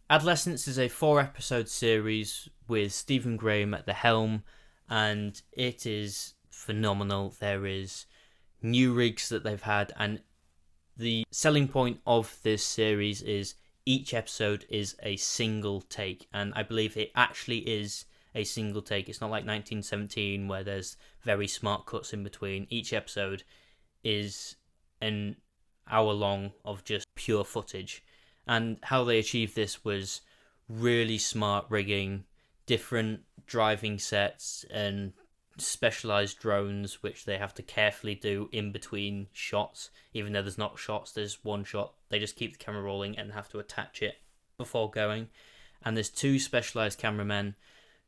Adolescence is a 4-episode series with Stephen Graham at the helm, and it is phenomenal. There is new rigs that they've had, and the selling point of this series is each episode is a single take, and I believe it actually is a single take. It's not like 1917 where there's very smart cuts in between. Each episode is an hour long of just pure footage, and how they achieved this was really smart rigging, different driving sets, and specialized drones which they have to carefully do in between shots. Even though there's not shots, there's one shot, they just keep the camera rolling and have to attach it before going. And there's 2 specialized cameramen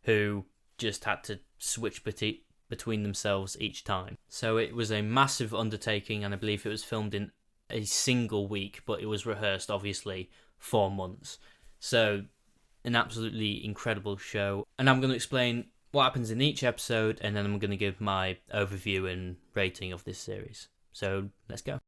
who just had to switch between themselves each time. So it was a massive undertaking, and I believe it was filmed in a single week, but it was rehearsed obviously 4 months. So an absolutely incredible show, and I'm going to explain what happens in each episode, and then I'm going to give my overview and rating of this series. So let's go.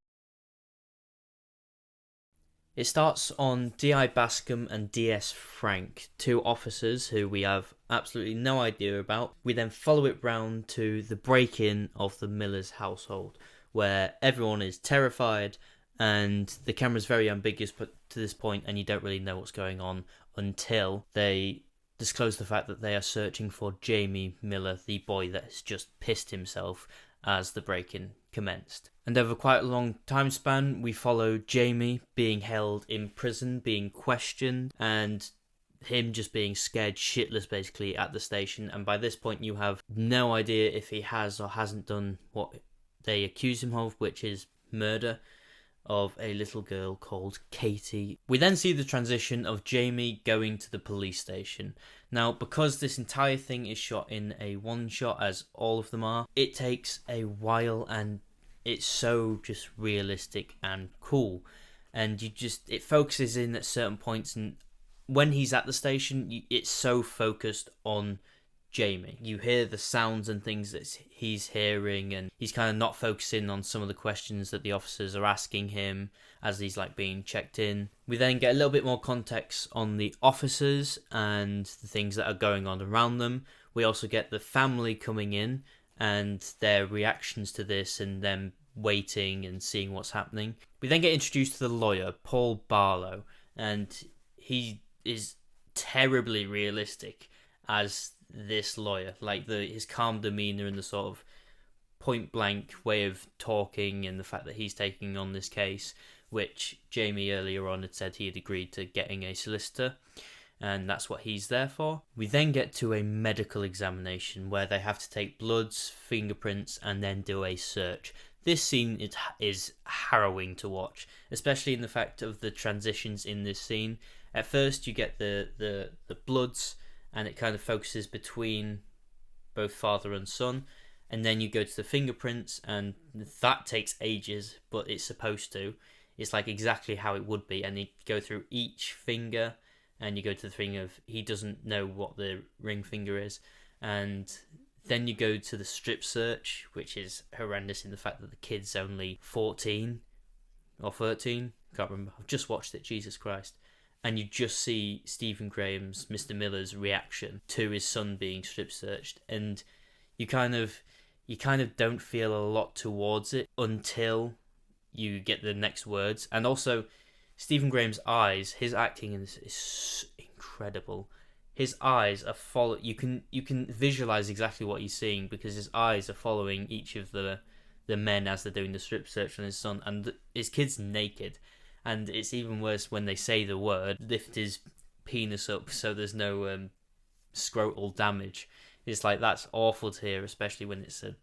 It starts on D.I. Bascom and D.S. Frank, 2 officers who we have absolutely no idea about. We then follow it round to the break-in of the Miller's household, where everyone is terrified, and the camera's very ambiguous to this point, and you don't really know what's going on until they disclose the fact that they are searching for Jamie Miller, the boy that has just pissed himself as the break-in commenced. And over quite a long time span, we follow Jamie being held in prison, being questioned, and him just being scared shitless basically at the station. And by this point you have no idea if he has or hasn't done what they accuse him of, which is murder of a little girl called Katie. We then see the transition of Jamie going to the police station. Now, because this entire thing is shot in a one shot, as all of them are, it takes a while, and it's so just realistic and cool. And it focuses in at certain points, and when he's at the station, it's so focused on Jamie. You hear the sounds and things that he's hearing, and he's kind of not focusing on some of the questions that the officers are asking him as he's like being checked in. We then get a little bit more context on the officers and the things that are going on around them. We also get the family coming in and their reactions to this, and them waiting and seeing what's happening. We then get introduced to the lawyer, Paul Barlow, and he is terribly realistic as this lawyer. Like his calm demeanor and the sort of point blank way of talking, and the fact that he's taking on this case, which Jamie earlier on had said he had agreed to getting a solicitor, and that's what he's there for. We then get to a medical examination where they have to take bloods, fingerprints, and then do a search. This scene is harrowing to watch, especially in the fact of the transitions in this scene. At first you get the bloods, and it kind of focuses between both father and son, and then you go to the fingerprints, and that takes ages, but it's supposed to. It's like exactly how it would be, and you go through each finger, and you go to the thing of he doesn't know what the ring finger is, and then you go to the strip search, which is horrendous in the fact that the kid's only 14 or 13, can't remember, I've just watched it, Jesus Christ. And you just see Stephen Graham's Mr. Miller's reaction to his son being strip searched, and you kind of don't feel a lot towards it until you get the next words. And also Stephen Graham's eyes, his acting is incredible. His eyes are you can visualize exactly what he's seeing, because his eyes are following each of the men as they're doing the strip search on his son, and his kid's naked. And it's even worse when they say the word, lift his penis up so there's no scrotal damage. It's like, that's awful to hear, especially when it's a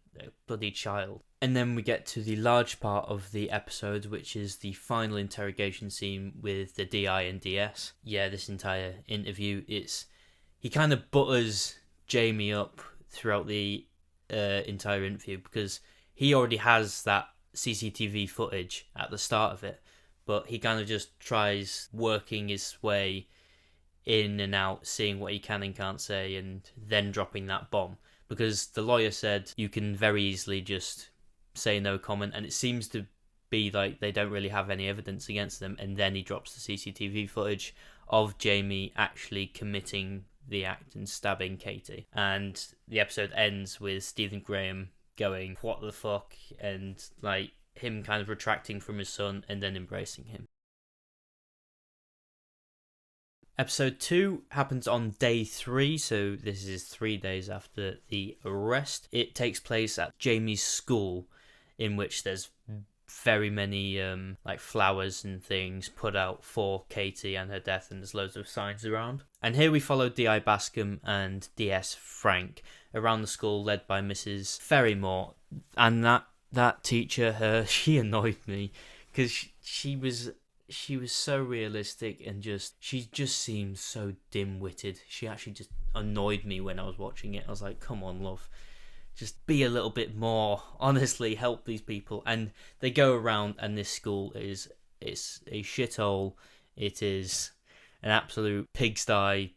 bloody child. And then we get to the large part of the episode, which is the final interrogation scene with the DI and DS. Yeah, this entire interview, he kind of butters Jamie up throughout the entire interview, because he already has that CCTV footage at the start of it. But he kind of just tries working his way in and out, seeing what he can and can't say, and then dropping that bomb. Because the lawyer said you can very easily just say no comment, and it seems to be like they don't really have any evidence against them, and then he drops the CCTV footage of Jamie actually committing the act and stabbing Katie. And the episode ends with Stephen Graham going, "What the fuck?" and like him kind of retracting from his son and then embracing him. Episode 2 happens on day 3, so this is 3 days after the arrest. It takes place at Jamie's school, in which there's very many like flowers and things put out for Katie and her death, and there's loads of signs around. And here we follow D.I. Bascom and D.S. Frank around the school, led by Mrs. Ferrymore. And that teacher, she annoyed me because she was so realistic and she just seemed so dim-witted. She actually just annoyed me when I was watching it. I was like, come on, love. Just be a little bit more, honestly, help these people. And they go around, and this school it's a shithole. It is an absolute pigsty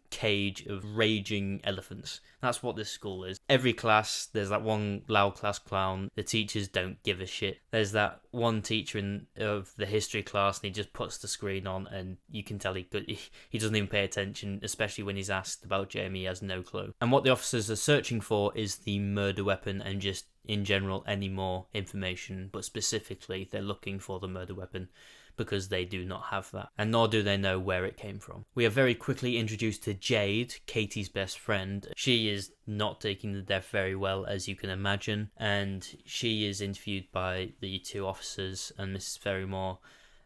cage of raging elephants. That's what this school is. Every class, there's that one loud class clown. The teachers don't give a shit. There's that one teacher of the history class, and he just puts the screen on, and you can tell he doesn't even pay attention, especially when he's asked about Jamie. He has no clue. And what the officers are searching for is the murder weapon, and just in general any more information, but specifically they're looking for the murder weapon, because they do not have that, and nor do they know where it came from. We are very quickly introduced to Jade, Katie's best friend. She is not taking the death very well, as you can imagine, and she is interviewed by the two officers and Mrs. Ferrymore,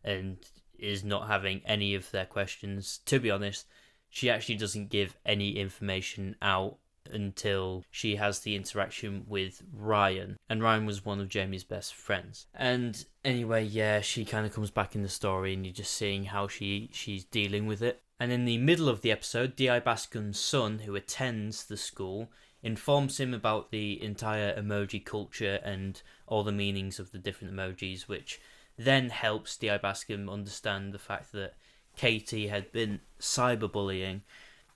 and is not having any of their questions. To be honest, she actually doesn't give any information out until she has the interaction with Ryan, and Ryan was one of Jamie's best friends. And anyway, yeah, she kind of comes back in the story, and you're just seeing how she's dealing with it. And in the middle of the episode, D.I. Bascom's son, who attends the school, informs him about the entire emoji culture and all the meanings of the different emojis, which then helps D.I. Bascom understand the fact that Katie had been cyberbullying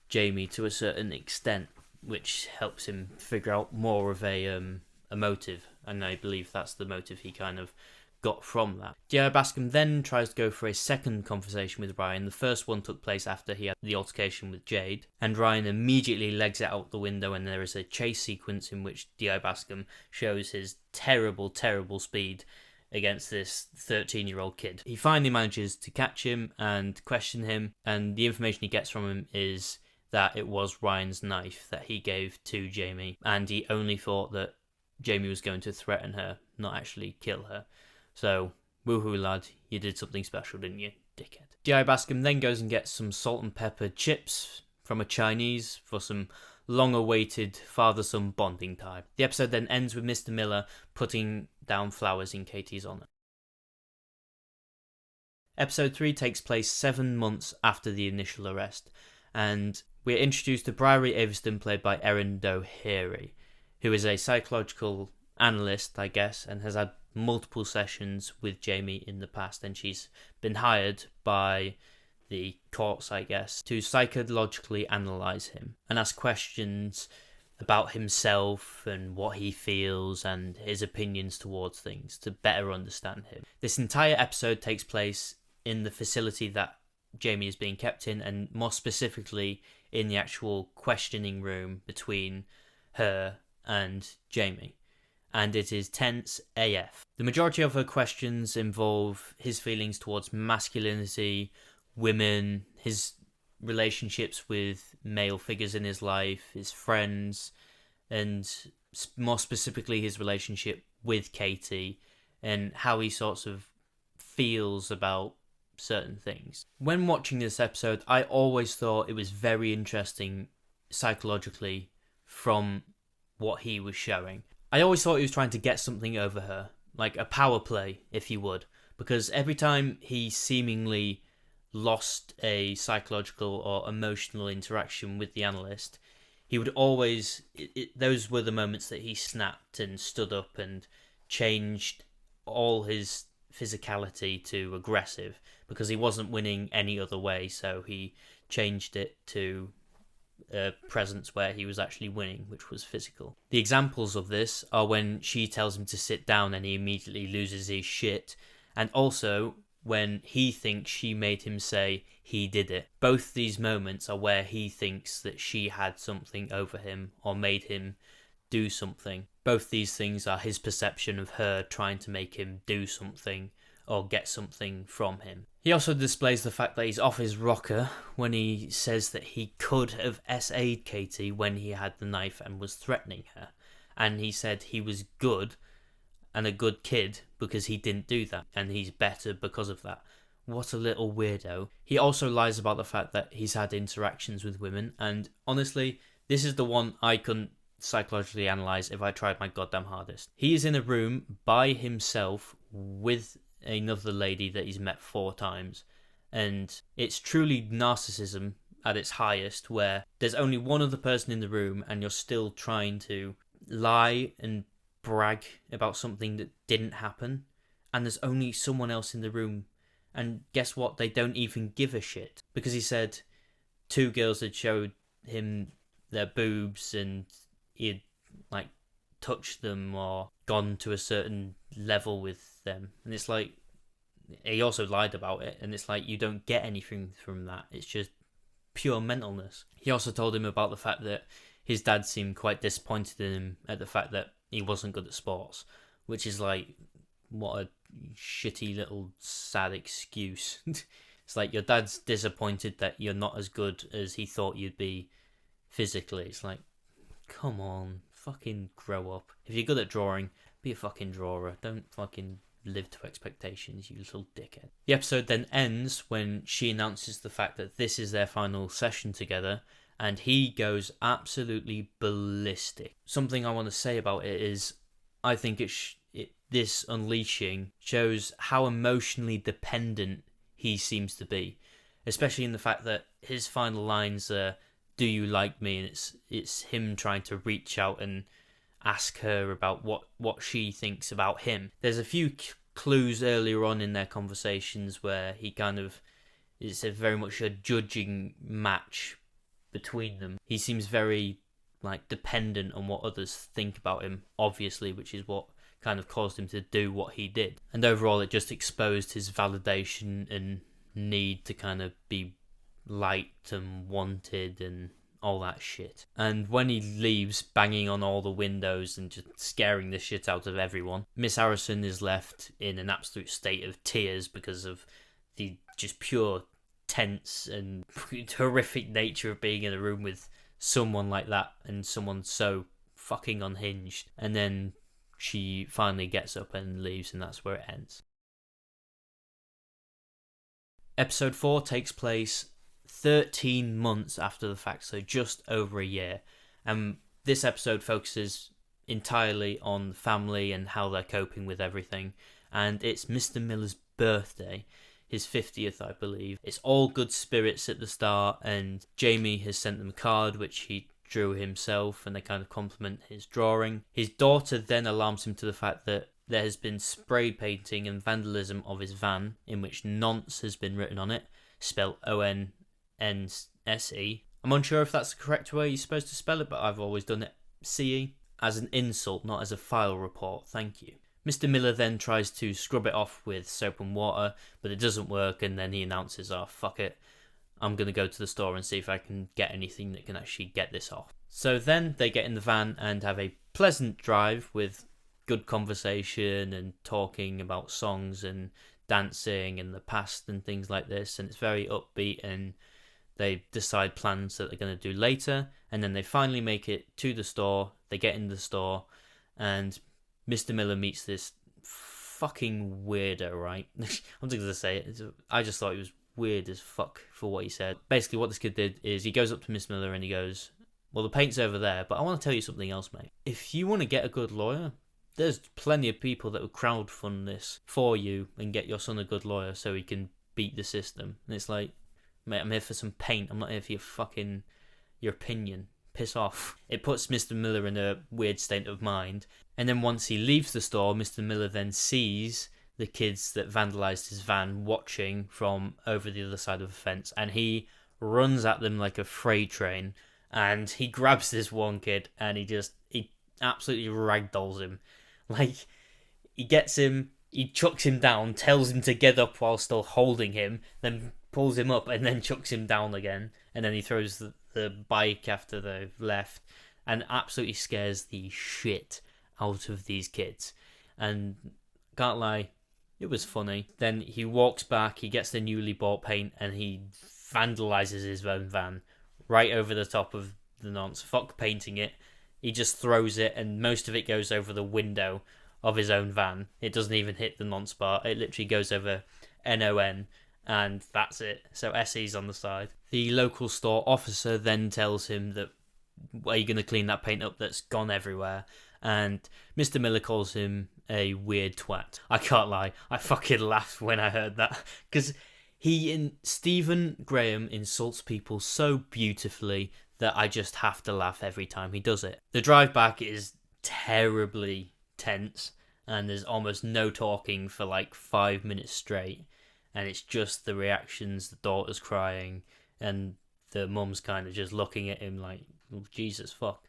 Jamie to a certain extent, which helps him figure out more of a motive, and I believe that's the motive he kind of got from that. D.I. Bascom then tries to go for a second conversation with Ryan. The first one took place after he had the altercation with Jade, and Ryan immediately legs it out the window, and there is a chase sequence in which D.I. Bascom shows his terrible, terrible speed against this 13-year-old kid. He finally manages to catch him and question him, and the information he gets from him is that it was Ryan's knife that he gave to Jamie, and he only thought that Jamie was going to threaten her, not actually kill her. So, woohoo lad, you did something special, didn't you, dickhead? D.I. Bascom then goes and gets some salt and pepper chips from a Chinese for some long-awaited father-son bonding time. The episode then ends with Mr. Miller putting down flowers in Katie's honour. Episode 3 takes place 7 months after the initial arrest, and we're introduced to Briary Aveston, played by Erin Doherty, who is a psychological analyst, I guess, and has had multiple sessions with Jamie in the past, and she's been hired by the courts, I guess, to psychologically analyse him and ask questions about himself and what he feels and his opinions towards things to better understand him. This entire episode takes place in the facility that Jamie is being kept in, and more specifically in the actual questioning room between her and Jamie, and it is tense AF. The majority of her questions involve his feelings towards masculinity, women, his relationships with male figures in his life, his friends, and more specifically his relationship with Katie, and how he sorts of feels about certain things. When watching this episode, I always thought it was very interesting psychologically from what he was showing. I always thought he was trying to get something over her, like a power play, if you would, because every time he seemingly lost a psychological or emotional interaction with the analyst, he would always, those were the moments that he snapped and stood up and changed all his physicality to aggressive, because he wasn't winning any other way, so he changed it to a presence where he was actually winning, which was physical. The examples of this are when she tells him to sit down and he immediately loses his shit, and also when he thinks she made him say he did it. Both these moments are where he thinks that she had something over him or made him do something. Both these things are his perception of her trying to make him do something or get something from him. He also displays the fact that he's off his rocker when he says that he could have SA'd Katie when he had the knife and was threatening her. And he said he was good and a good kid because he didn't do that, and he's better because of that. What a little weirdo. He also lies about the fact that he's had interactions with women, and honestly, this is the one I couldn't psychologically analyse if I tried my goddamn hardest. He is in a room by himself with another lady that he's met 4 times, and it's truly narcissism at its highest, where there's only one other person in the room and you're still trying to lie and brag about something that didn't happen, and there's only someone else in the room, and guess what, they don't even give a shit, because he said 2 girls had showed him their boobs and he'd like touched them or gone to a certain level with them, and it's like, he also lied about it, and it's like, you don't get anything from that, it's just pure mentalness. He also told him about the fact that his dad seemed quite disappointed in him at the fact that he wasn't good at sports, which is like, what a shitty little sad excuse. It's like, your dad's disappointed that you're not as good as he thought you'd be physically. It's like, come on, fucking grow up. If you're good at drawing, be a fucking drawer. Don't fucking live to expectations, you little dickhead. The episode then ends when she announces the fact that this is their final session together, and he goes absolutely ballistic. Something I want to say about it is, I think this unleashing shows how emotionally dependent he seems to be, especially in the fact that his final lines are, "Do you like me?" and it's him trying to reach out and ask her about what she thinks about him. There's a few clues earlier on in their conversations where he kind of is very much a judging match between them. He seems very like dependent on what others think about him, obviously, which is what kind of caused him to do what he did. And overall, it just exposed his validation and need to kind of be liked and wanted and all that shit. And when he leaves, banging on all the windows and just scaring the shit out of everyone, Miss Harrison is left in an absolute state of tears because of the just pure tense and horrific nature of being in a room with someone like that and someone so fucking unhinged. And then she finally gets up and leaves, and that's where it ends. Episode 4 takes place 13 months after the fact, so just over a year. And this episode focuses entirely on the family and how they're coping with everything. And it's Mr. Miller's birthday, his 50th, I believe. It's all good spirits at the start, and Jamie has sent them a card, which he drew himself, and they kind of compliment his drawing. His daughter then alarms him to the fact that there has been spray painting and vandalism of his van, in which nonce has been written on it, spelled ONNSE. I'm unsure if that's the correct way you're supposed to spell it, but I've always done it CE, as an insult, not as a file report, thank you. Mr. Miller then tries to scrub it off with soap and water, but it doesn't work, and then he announces, "Oh, fuck it, I'm going to go to the store and see if I can get anything that can actually get this off." So then they get in the van and have a pleasant drive with good conversation and talking about songs and dancing and the past and things like this, and it's very upbeat, and they decide plans that they're going to do later, and then they finally make it to the store. They get in the store, and Mr. Miller meets this fucking weirdo, right? I'm just going to say it. I just thought he was weird as fuck for what he said. Basically, what this kid did is he goes up to Miss Miller and he goes, "Well, the paint's over there, but I want to tell you something else, mate. If you want to get a good lawyer, there's plenty of people that will crowdfund this for you and get your son a good lawyer so he can beat the system." And it's like, mate, I'm here for some paint. I'm not here for your opinion. Piss off. It puts Mr. Miller in a weird state of mind. And then once he leaves the store, Mr. Miller then sees the kids that vandalised his van watching from over the other side of the fence, and he runs at them like a freight train, and he grabs this one kid and he absolutely ragdolls him. Like, he gets him, he chucks him down, tells him to get up while still holding him, then pulls him up and then chucks him down again. And then he throws the bike after they've left and absolutely scares the shit out of these kids. And can't lie, it was funny. Then he walks back, he gets the newly bought paint, and he vandalizes his own van right over the top of the nonce. Fuck painting it. He just throws it, and most of it goes over the window of his own van. It doesn't even hit the nonce bar. It literally goes over NON, and that's it. So SE's on the side. The local store officer then tells him that, are you going to clean that paint up that's gone everywhere? And Mr. Miller calls him a weird twat. I can't lie, I fucking laughed when I heard that, because Stephen Graham insults people so beautifully that I just have to laugh every time he does it. The drive back is terribly tense, and there's almost no talking for like 5 minutes straight, and it's just the reactions. The daughter's crying, and the mum's kind of just looking at him like, oh, Jesus fuck.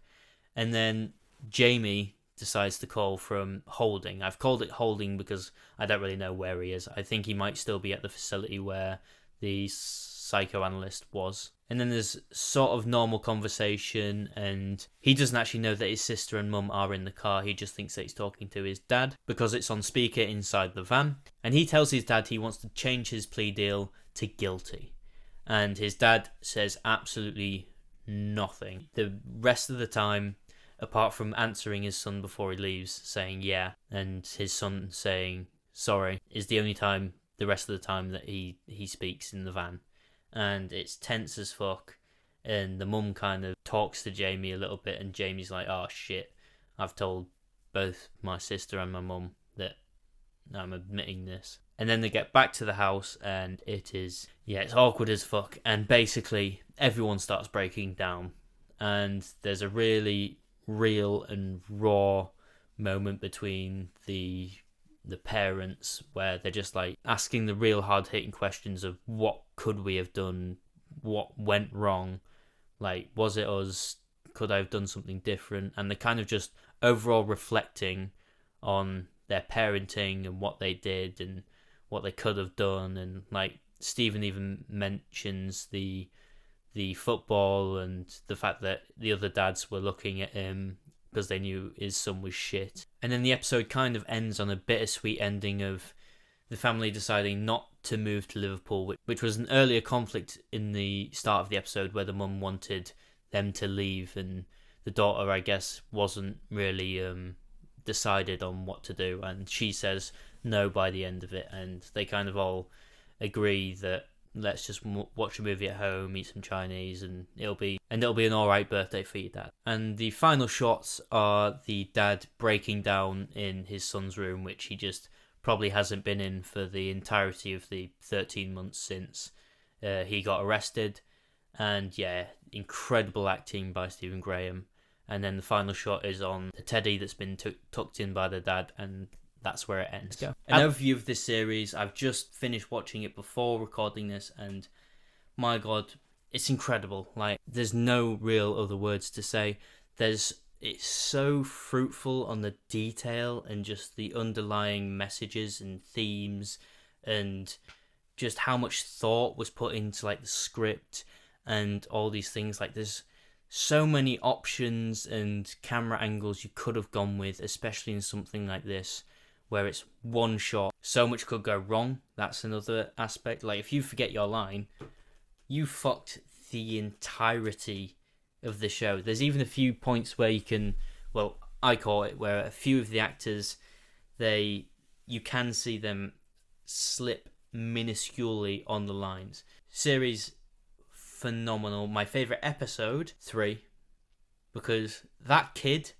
And then Jamie decides to call from holding. I've called it holding because I don't really know where he is. I think he might still be at the facility where the psychoanalyst was. And then there's sort of normal conversation, and he doesn't actually know that his sister and mum are in the car. He just thinks that he's talking to his dad because it's on speaker inside the van. And he tells his dad he wants to change his plea deal to guilty. And his dad says absolutely nothing. The rest of the time, apart from answering his son before he leaves, saying yeah, and his son saying sorry, is the only time, the rest of the time, that he speaks in the van. And it's tense as fuck, and the mum kind of talks to Jamie a little bit, and Jamie's like, oh shit, I've told both my sister and my mum that I'm admitting this. And then they get back to the house, and it's awkward as fuck, and basically everyone starts breaking down, and there's a really real and raw moment between the parents where they're just like asking the real hard-hitting questions of what could we have done, what went wrong, like was it us, could I have done something different, and they're kind of just overall reflecting on their parenting and what they did and what they could have done. And like Stephen even mentions the football and the fact that the other dads were looking at him because they knew his son was shit. And then the episode kind of ends on a bittersweet ending of the family deciding not to move to Liverpool, which was an earlier conflict in the start of the episode where the mum wanted them to leave, and the daughter, I guess, wasn't really decided on what to do, and she says no by the end of it, and they kind of all agree that let's just watch a movie at home, eat some Chinese, and it'll be an alright birthday for your dad. And the final shots are the dad breaking down in his son's room, which he just probably hasn't been in for the entirety of the 13 months since he got arrested. And yeah, incredible acting by Stephen Graham. And then the final shot is on the teddy that's been tucked in by the dad, and that's where it ends. An overview of this series. I've just finished watching it before recording this, and my god, it's incredible. Like, there's no real other words to say. It's so fruitful on the detail and just the underlying messages and themes, and just how much thought was put into like the script and all these things. Like, there's so many options and camera angles you could have gone with, especially in something like this where it's one shot. So much could go wrong. That's another aspect. Like, if you forget your line, you fucked the entirety of the show. There's even a few points where you can, well, I call it, where a few of the actors, you can see them slip minusculely on the lines. Series phenomenal. My favourite episode, 3, because that kid,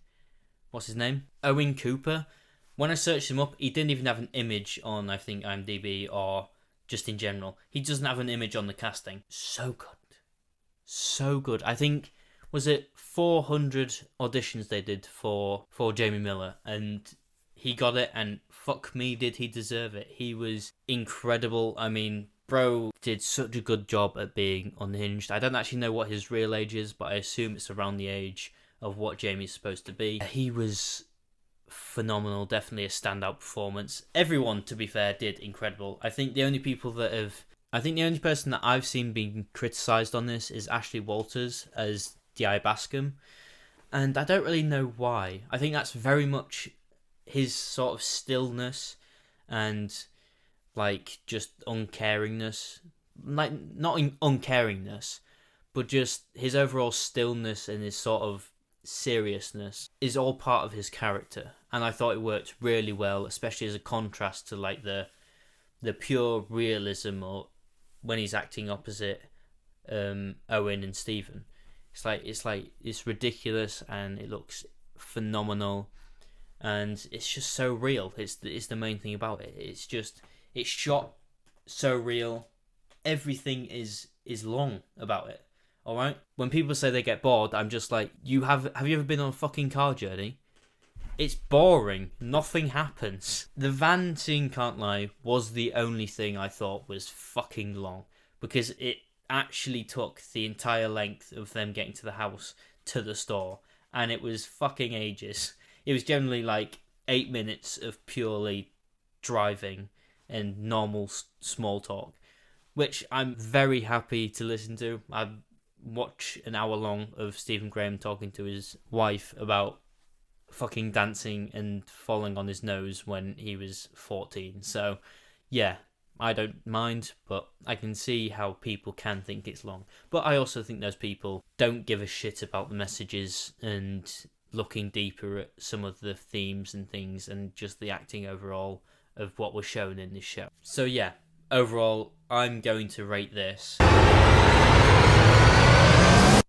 what's his name? Owen Cooper. When I searched him up, he didn't even have an image on, I think, IMDb or just in general. He doesn't have an image on the casting. So good. So good. I think, was it 400 auditions they did for Jamie Miller? And he got it, and fuck me, did he deserve it. He was incredible. I mean, bro did such a good job at being unhinged. I don't actually know what his real age is, but I assume it's around the age of what Jamie's supposed to be. He was phenomenal. Definitely a standout performance. Everyone, to be fair, did incredible. I think the only person that I've seen being criticised on this is Ashley Walters as D.I. Bascom, and I don't really know why. I think that's very much his sort of stillness and like just uncaringness, like not uncaringness, but just his overall stillness and his sort of seriousness is all part of his character, and I thought it worked really well, especially as a contrast to like the pure realism or when he's acting opposite Owen and Stephen. It's ridiculous and it looks phenomenal, and it's just so real. It's the main thing about it. It's shot so real. Everything is long about it. All right. When people say they get bored, I'm just like, have you ever been on a fucking car journey? It's boring. Nothing happens. The van scene, can't lie, was the only thing I thought was fucking long, because it actually took the entire length of them getting to the house to the store, and it was fucking ages. It was generally like 8 minutes of purely driving and normal small talk, which I'm very happy to listen to. I watch an hour long of Stephen Graham talking to his wife about fucking dancing and falling on his nose when he was 14. So yeah, I don't mind, but I can see how people can think it's long. But I also think those people don't give a shit about the messages and looking deeper at some of the themes and things and just the acting overall of what was shown in this show. So yeah, overall, I'm going to rate this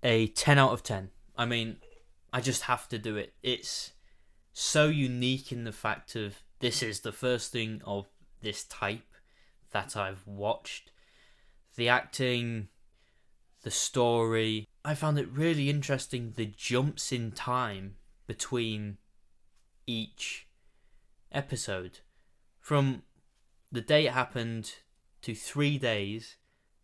a 10 out of 10. I mean, I just have to do it. It's so unique in the fact of this is the first thing of this type that I've watched. The acting, the story, I found it really interesting, the jumps in time between each episode. From the day it happened to 3 days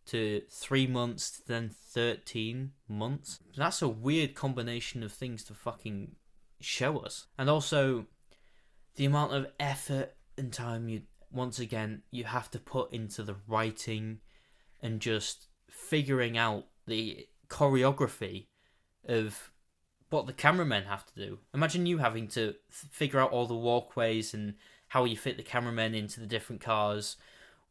to 3 months to then 13 months. That's a weird combination of things to fucking show us. And also the amount of effort and time you have to put into the writing and just figuring out the choreography of what the cameramen have to do. Imagine you having to figure out all the walkways and how you fit the cameramen into the different cars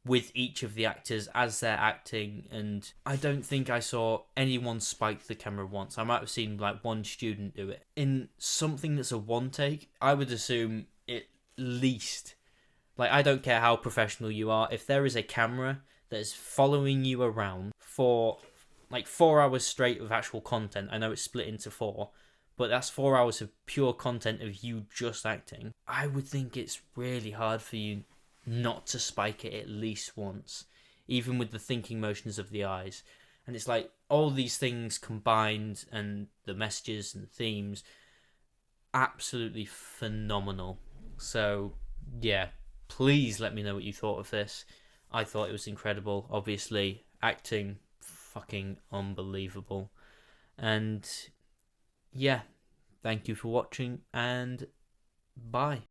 with each of the actors as they're acting. And I don't think I saw anyone spike the camera once. I might have seen like one student do it. In something that's a one take, I would assume at least, like, I don't care how professional you are, if there is a camera that is following you around for like 4 hours straight of actual content, I know it's split into 4, but that's 4 hours of pure content of you just acting, I would think it's really hard for you not to spike it at least once, even with the thinking motions of the eyes. And it's like all these things combined and the messages and themes, absolutely phenomenal. So yeah, please let me know what you thought of this. I thought it was incredible. Obviously, acting fucking unbelievable. And yeah, thank you for watching, and bye.